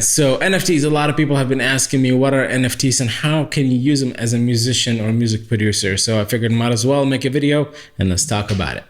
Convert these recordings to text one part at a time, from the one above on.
So NFTs, a lot of people have been asking me what are NFTs and how can you use them as a musician or music producer. So I figured might as well make a video and let's talk about it.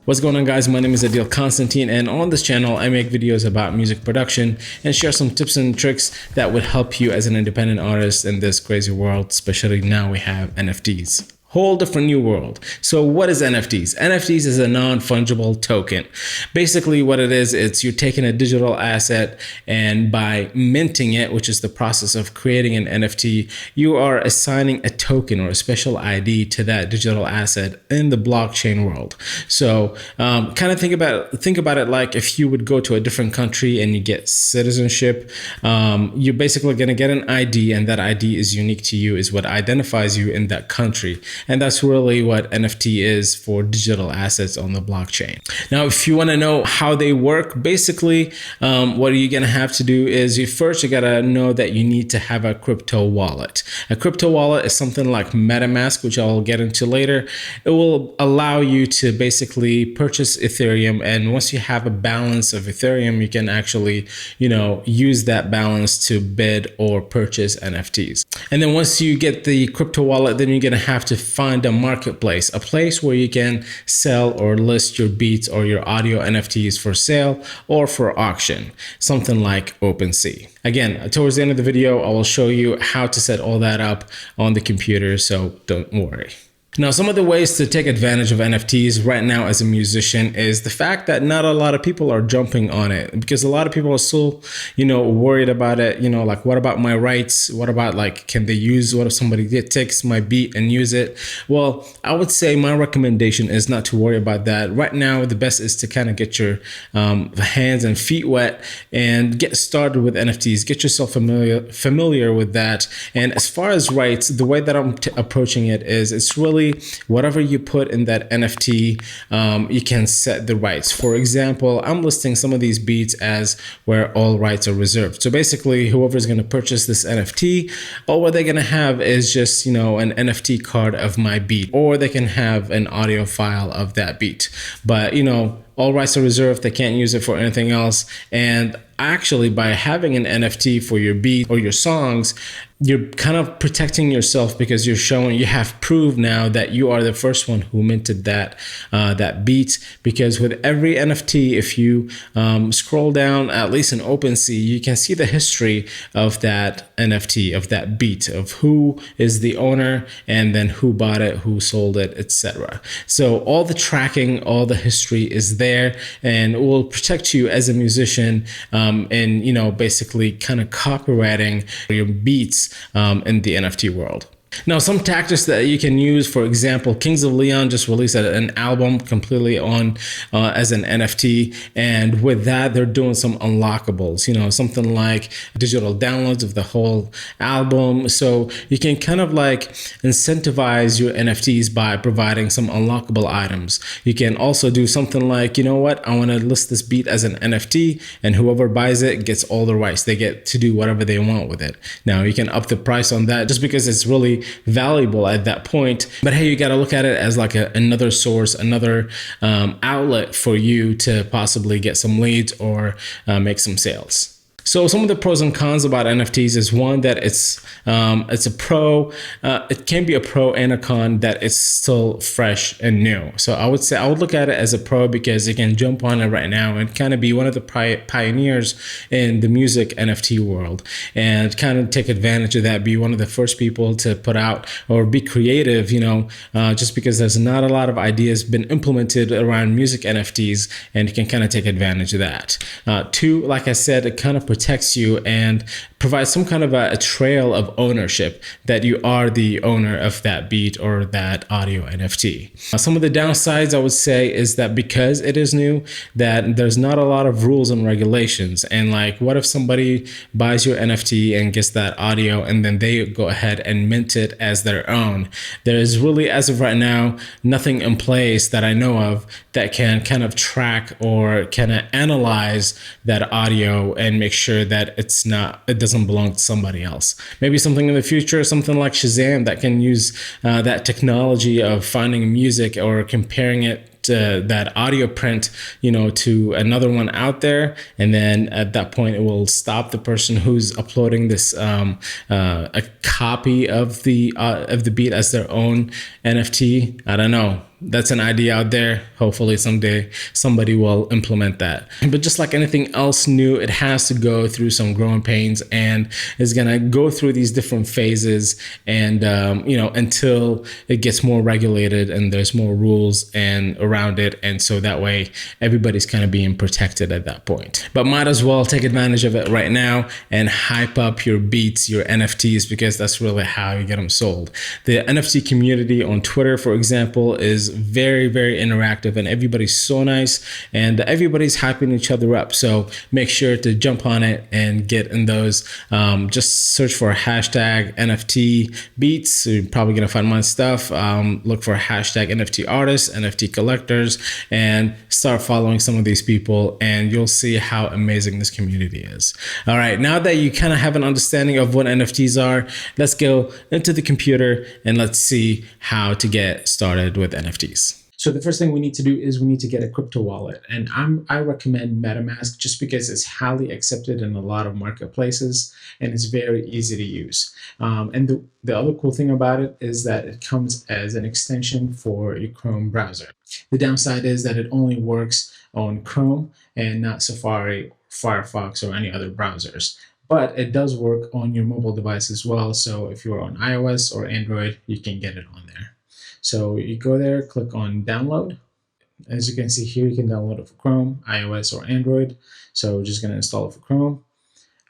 What's going on, guys? My name is Adil Constantine, and on this channel I make videos about music production and share some tips and tricks that would help you as an independent artist in this crazy world, especially now we have NFTs. Whole different new world. So what is NFTs? NFTs is a non-fungible token. Basically what it is, it's you're taking a digital asset and by minting it, which is the process of creating an NFT, you are assigning a token or a special ID to that digital asset in the blockchain world. So kind of think about it like if you would go to a different country and you get citizenship, you're basically going to get an ID, and that ID is unique to you, is what identifies you in that country. And that's really what NFT is for digital assets on the blockchain. Now, if you want to know how they work, basically, what you're going to have to do is you got to know that you need to have a crypto wallet. A crypto wallet is something like MetaMask, which I'll get into later. It will allow you to basically purchase Ethereum. And once you have a balance of Ethereum, you can actually, use that balance to bid or purchase NFTs. And then once you get the crypto wallet, then you're going to have to find a marketplace, a place where you can sell or list your beats or your audio NFTs for sale or for auction, something like OpenSea. Again, towards the end of the video, I will show you how to set all that up on the computer, so don't worry. Now, some of the ways to take advantage of NFTs right now as a musician is the fact that not a lot of people are jumping on it, because a lot of people are still, worried about it. Like, what about my rights? What about, like, can they use, what if somebody takes my beat and use it? Well, I would say my recommendation is not to worry about that. Right now, the best is to kind of get your hands and feet wet and get started with NFTs. Get yourself familiar with that. And as far as rights, the way that I'm approaching it is it's really whatever you put in that NFT, you can set the rights. For example, I'm listing some of these beats as where all rights are reserved. So basically, whoever's going to purchase this NFT, all what they're going to have is just, an NFT card of my beat, or they can have an audio file of that beat. But, all rights are reserved. They can't use it for anything else. And actually, by having an NFT for your beat or your songs, you're kind of protecting yourself, because you're showing, you have proof now that you are the first one who minted that beat. Because with every NFT, if you scroll down, at least in OpenSea, you can see the history of that NFT, of that beat, of who is the owner, and then who bought it, who sold it, etc. So all the tracking, all the history is there, and it will protect you as a musician in basically kind of copywriting your beats in the NFT world. Now, some tactics that you can use, for example, Kings of Leon just released an album completely on as an NFT, and with that they're doing some unlockables, something like digital downloads of the whole album. So you can kind of like incentivize your NFTs by providing some unlockable items. You can also do something like, I want to list this beat as an NFT, and whoever buys it gets all the rights. They get to do whatever they want with it. Now you can up the price on that just because it's really valuable at that point. But hey, you got to look at it as like another source, another outlet for you to possibly get some leads or make some sales. So some of the pros and cons about NFTs is, one, that it's a pro. It can be a pro and a con, that it's still fresh and new. So I would look at it as a pro because you can jump on it right now and kind of be one of the pioneers in the music NFT world and kind of take advantage of that. Be one of the first people to put out or be creative. Just because there's not a lot of ideas been implemented around music NFTs, and you can kind of take advantage of that. Two, like I said, it kind of protects you and provides some kind of a trail of ownership, that you are the owner of that beat or that audio NFT. Some of the downsides I would say is that because it is new, that there's not a lot of rules and regulations. And like, what if somebody buys your NFT and gets that audio and then they go ahead and mint it as their own? There is really, as of right now, nothing in place that I know of that can kind of track or kind of analyze that audio and make sure that it doesn't belong to somebody else. Maybe something in the future, something like Shazam, that can use that technology of finding music or comparing it that audio print, to another one out there, and then at that point it will stop the person who's uploading this a copy of the beat as their own NFT. I don't know. That's an idea out there. Hopefully someday somebody will implement that. But just like anything else new, it has to go through some growing pains, and is going to go through these different phases, and until it gets more regulated and there's more rules and around it, and so that way everybody's kind of being protected at that point. But might as well take advantage of it right now and hype up your beats, your NFTs, because that's really how you get them sold. The NFT community on Twitter, for example, is very, very interactive, and everybody's so nice, and everybody's hyping each other up. So make sure to jump on it and get in those. Just search for hashtag NFT Beats. So you're probably gonna find my stuff. Look for hashtag NFT artists, NFT collectors, and start following some of these people, and you'll see how amazing this community is. All right, now that you kind of have an understanding of what NFTs are, let's go into the computer and let's see how to get started with NFTs. So the first thing we need to do is we need to get a crypto wallet, and I recommend MetaMask just because it's highly accepted in a lot of marketplaces and it's very easy to use. And the other cool thing about it is that it comes as an extension for your Chrome browser. The downside is that it only works on Chrome and not Safari, Firefox, or any other browsers. But it does work on your mobile device as well. So if you're on iOS or Android, you can get it on there. So you go there, click on download. As you can see here, you can download it for Chrome, iOS, or Android. So we're just going to install it for Chrome.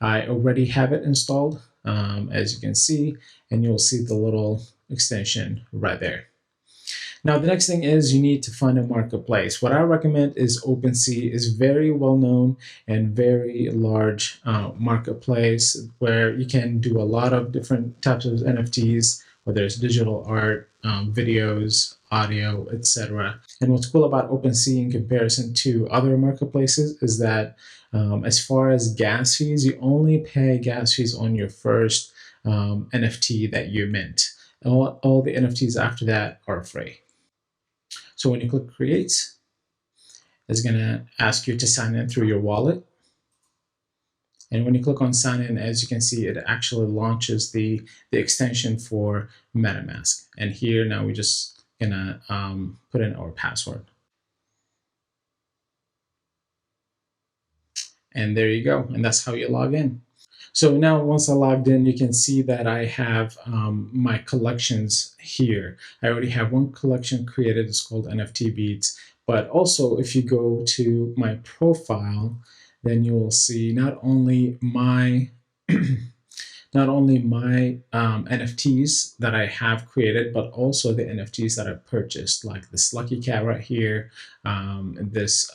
I already have it installed, as you can see, and you'll see the little extension right there. Now, the next thing is you need to find a marketplace. What I recommend is OpenSea. Is very well known and very large marketplace where you can do a lot of different types of NFTs, whether it's digital art, videos, audio, etc. And what's cool about OpenSea in comparison to other marketplaces is that as far as gas fees, you only pay gas fees on your first NFT that you mint. All the NFTs after that are free. So when you click create, it's going to ask you to sign in through your wallet. And when you click on sign in, as you can see, it actually launches the extension for MetaMask. And here now we're just gonna put in our password. And there you go. And that's how you log in. So now once I logged in, you can see that I have my collections here. I already have one collection created. It's called NFT Beats. But also if you go to my profile, then you will see not only my NFTs that I have created, but also the NFTs that I purchased, like this lucky cat right here, this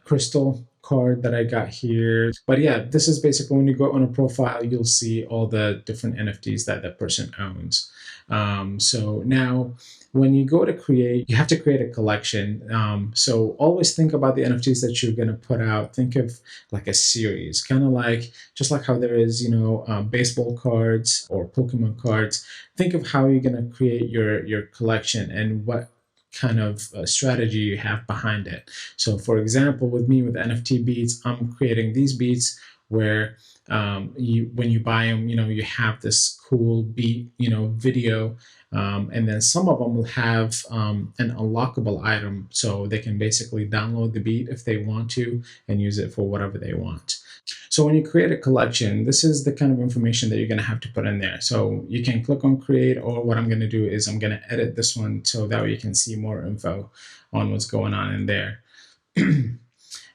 crystal card that I got here. But yeah, this is basically when you go on a profile, you'll see all the different NFTs that the person owns. So now when you go to create, you have to create a collection. So always think about the NFTs that you're going to put out. Think of like a series, kind of like, just like how there is, baseball cards or Pokemon cards. Think of how you're going to create your collection and what kind of strategy you have behind it. So for example, with me with NFT Beats, I'm creating these beats where when you buy them, you have this cool beat, video, and then some of them will have an unlockable item, so they can basically download the beat if they want to and use it for whatever they want. So when you create a collection, this is the kind of information that you're going to have to put in there. So you can click on create, or what I'm going to do is I'm going to edit this one so that way you can see more info on what's going on in there.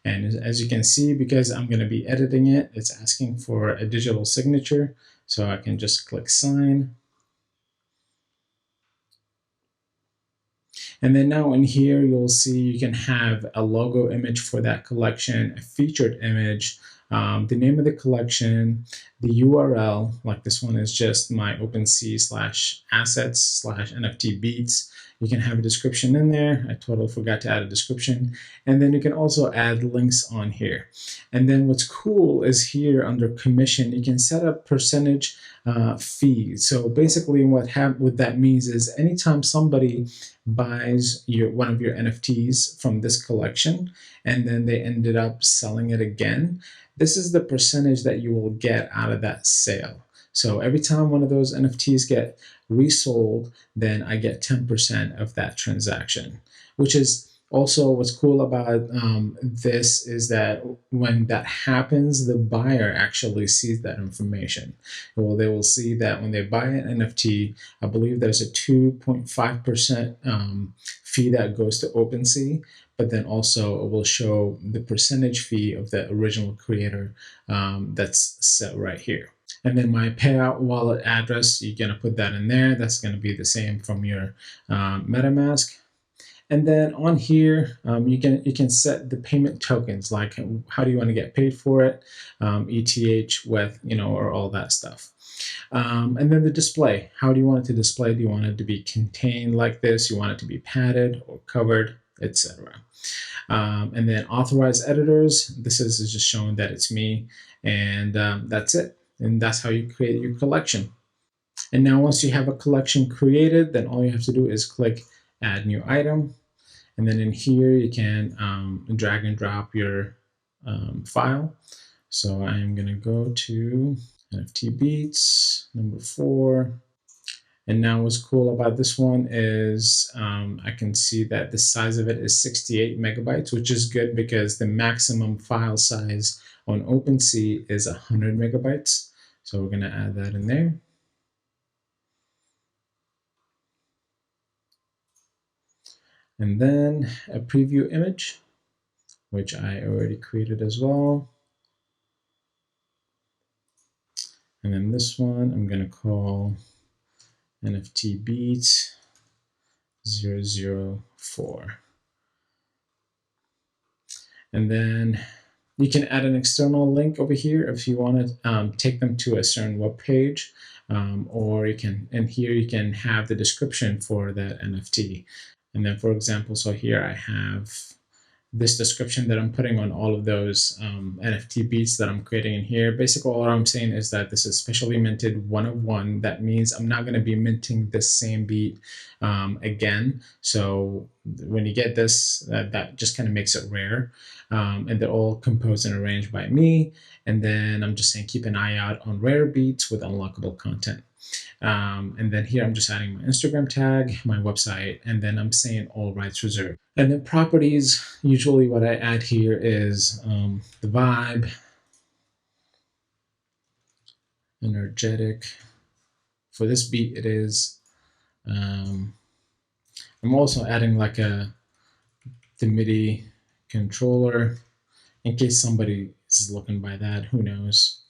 And as you can see, because I'm going to be editing it, it's asking for a digital signature. So I can just click sign. And then now in here, you'll see you can have a logo image for that collection, a featured image, the name of the collection, the URL, like this one is just my OpenSea /assets/NFT Beats. You can have a description in there. I totally forgot to add a description. And then you can also add links on here. And then what's cool is here under commission, you can set up percentage fee. So basically what that means is anytime somebody buys one of your NFTs from this collection and then they ended up selling it again, this is the percentage that you will get out of that sale. So every time one of those NFTs get resold, then I get 10% of that transaction, which is also what's cool about this is that when that happens, the buyer actually sees that information. Well, they will see that when they buy an NFT, I believe there's a 2.5% fee that goes to OpenSea, but then also it will show the percentage fee of the original creator that's set right here. And then my payout wallet address, you're going to put that in there. That's going to be the same from your MetaMask. And then on here, you can set the payment tokens, like how do you want to get paid for it, ETH, with, or all that stuff. And then the display, how do you want it to display? Do you want it to be contained like this? You want it to be padded or covered, etc. And then authorized editors, this is just showing that it's me, and that's it. And that's how you create your collection. And now once you have a collection created, then all you have to do is click add new item. And then in here, you can drag and drop your file. So I'm going to go to NFT Beats, number 4. And now what's cool about this one is I can see that the size of it is 68 megabytes, which is good because the maximum file size on OpenSea is 100 megabytes. So we're going to add that in there. And then a preview image, which I already created as well. And then this one I'm going to call NFT Beats 004. And then you can add an external link over here if you want to take them to a certain web page, or you can, and here you can have the description for that NFT. And then, for example, so here I have this description that I'm putting on all of those NFT beats that I'm creating in here. Basically, all I'm saying is that this is specially minted 1 of 1. That means I'm not going to be minting the same beat again. So when you get this, that just kind of makes it rare. And they're all composed and arranged by me. And then I'm just saying keep an eye out on rare beats with unlockable content. And then here I'm just adding my Instagram tag, my website, and then I'm saying all rights reserved. And then properties, usually what I add here is the vibe, energetic. For this beat, it is. I'm also adding like the MIDI controller in case somebody is looking by that, who knows.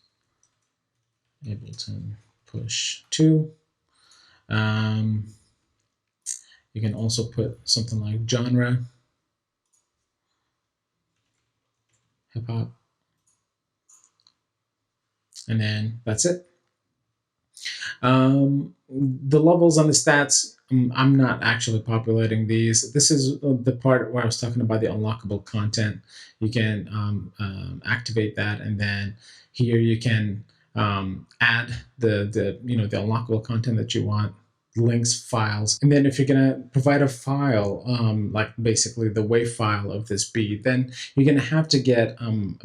Ableton push 2. You can also put something like genre, hip hop, and then that's it. The levels on the stats, I'm not actually populating these. This is the part where I was talking about the unlockable content. You can activate that, and then here you can add the unlockable content that you want, links, files. And then if you're going to provide a file, like basically the WAV file of this beat, then you're going to have to get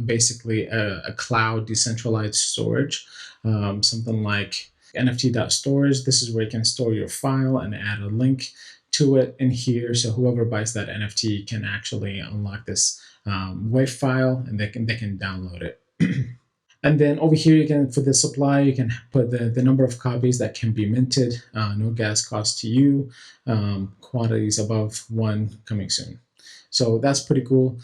basically a cloud decentralized storage, something like NFT.storage. This is where you can store your file and add a link to it in here. So whoever buys that NFT can actually unlock this WAV file, and they can download it. And then over here, you can, for the supply, you can put the number of copies that can be minted, no gas cost to you, quantities above 1 coming soon. So that's pretty cool.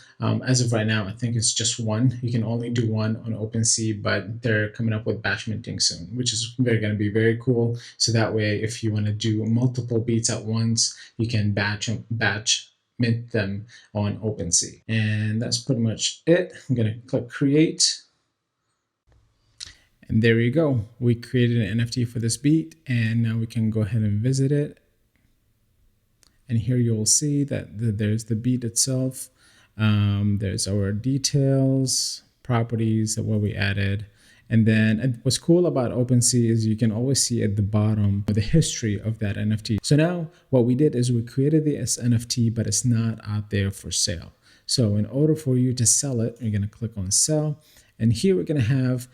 As of right now, I think it's just 1. You can only do 1 on OpenSea, but they're coming up with batch minting soon, which is going to be very cool. So that way, if you want to do multiple beats at once, you can batch mint them on OpenSea. And that's pretty much it. I'm going to click create. And there you go. We created an NFT for this beat, and now we can go ahead and visit it. And here you'll see that there's the beat itself. There's our details, properties, what we added. And then what's cool about OpenSea is you can always see at the bottom the history of that NFT. So now what we did is we created the NFT, but it's not out there for sale. So in order for you to sell it, you're going to click on sell. And here we're going to have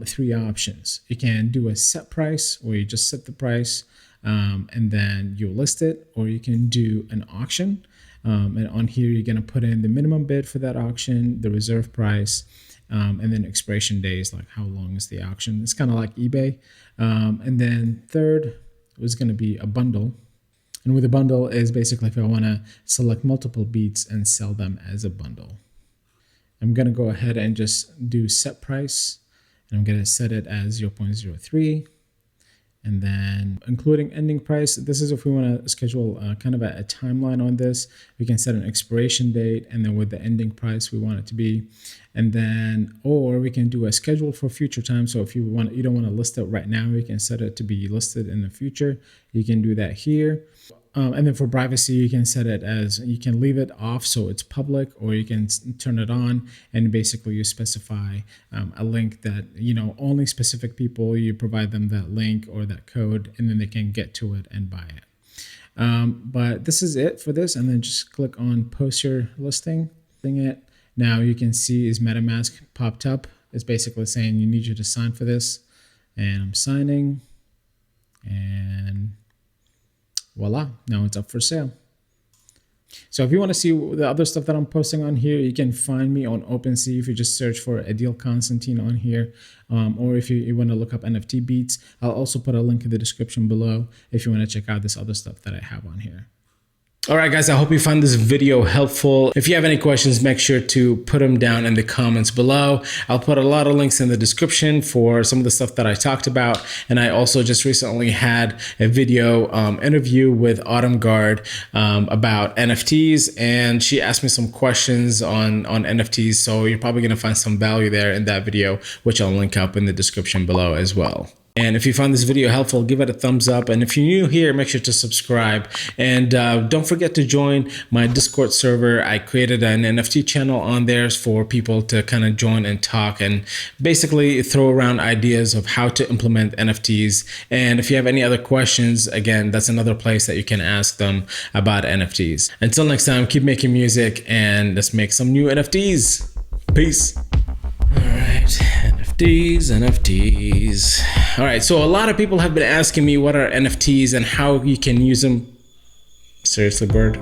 3 options. You can do a set price, where you just set the price and then you list it, or you can do an auction. And on here, you're going to put in the minimum bid for that auction, the reserve price, and then expiration days, like how long is the auction. It's kind of like eBay. And then third was going to be a bundle. And with a bundle is basically if I want to select multiple beats and sell them as a bundle. I'm going to go ahead and just do set price, and I'm going to set it as 0.03. And then including ending price, this is if we want to schedule kind of a timeline on this. We can set an expiration date, and then with the ending price we want it to be. And then, or we can do a schedule for future time. So if you don't want to list it right now, we can set it to be listed in the future. You can do that here. And then for privacy, you can set it as, you can leave it off so it's public, or you can turn it on, and basically you specify a link that, only specific people, you provide them that link or that code, and then they can get to it and buy it. But this is it for this. And then just click on post your listing. Now you can see is MetaMask popped up. It's basically saying you need you to sign for this. And I'm signing, and voila, now it's up for sale. So if you want to see the other stuff that I'm posting on here, you can find me on OpenSea if you just search for Adil Constantine on here. Or if you want to look up NFT Beats, I'll also put a link in the description below if you want to check out this other stuff that I have on here. All right, guys, I hope you found this video helpful. If you have any questions, make sure to put them down in the comments below. I'll put a lot of links in the description for some of the stuff that I talked about. And I also just recently had a video interview with Gard about NFTs, and she asked me some questions on NFTs. So you're probably going to find some value there in that video, which I'll link up in the description below as well. And if you found this video helpful, give it a thumbs up. And if you're new here, make sure to subscribe. And don't forget to join my Discord server. I created an NFT channel on there for people to kind of join and talk and basically throw around ideas of how to implement NFTs. And if you have any other questions, again, that's another place that you can ask them about NFTs. Until next time, keep making music and let's make some new NFTs. Peace. All right, NFTs. All right, so a lot of people have been asking me what are NFTs and how you can use them. Seriously, bird?